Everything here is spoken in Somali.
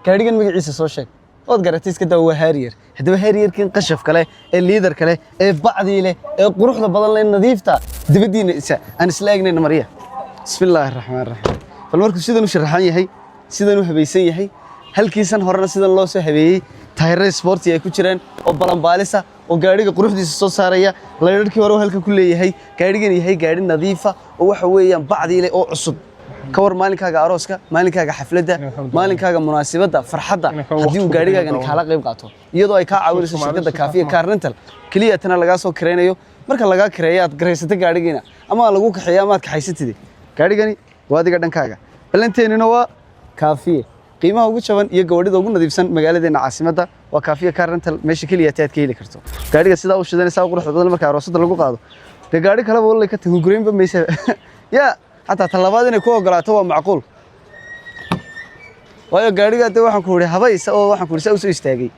gaadhigan magaciisa soo sheeg ood garatay iska daa waa Harrier hadaba Harrierkin qashaf kale ee leader kale ee bacdi leh ee quruxda badan leh nadiifta dibadiina isa aan isla eegnayna mariya bismillaahir rahmaanir rahiim bal markuu sidan u sharaxan yahay sidan u habaysan yahay halkiisan horena sidan loo soo habeeyay tayre sporti ay ku jiraan oo balanbaalisa oo gaadhiga quruxdiisa soo saaraya leedarkii hore halka ku leeyahay gaadhigan yahay gaadhi nadiifa oo waxa weeyaan bacdi leh oo cusub ka war maalinkaaga arooska maalinkaaga xafladda maalinkaaga munaasabada farxadda hadii uu gaadhigaagan kala qayb qaato iyadoo ay ka caawinayso shirkadda Kaafiya Car Rental kaliya tan laga soo kireynayo marka laga kireeyo aad gareysatay gaadhigiina ama lagu kaxeeyo ama aad kaxaysatid gaadhigani waa adiga dhankaaga balanteenina waa Kaafiya qiimaha ugu jaban iyo gawadhida ugu nadiifsan magaaladeena caasimadda waa Kaafiya Car Rental meesha kaliya aad ka heli karto gaadhiga sida uu shidanaysa quruxda badan marka aroosada lagu qaado gaadhi kale oo la ka tago greenba meesha ya حتى طلبات إني كوه قرأته معقول. ويا قاري قاعد waxaan ku huri habaysa oo waxaan ku huri soo istaagay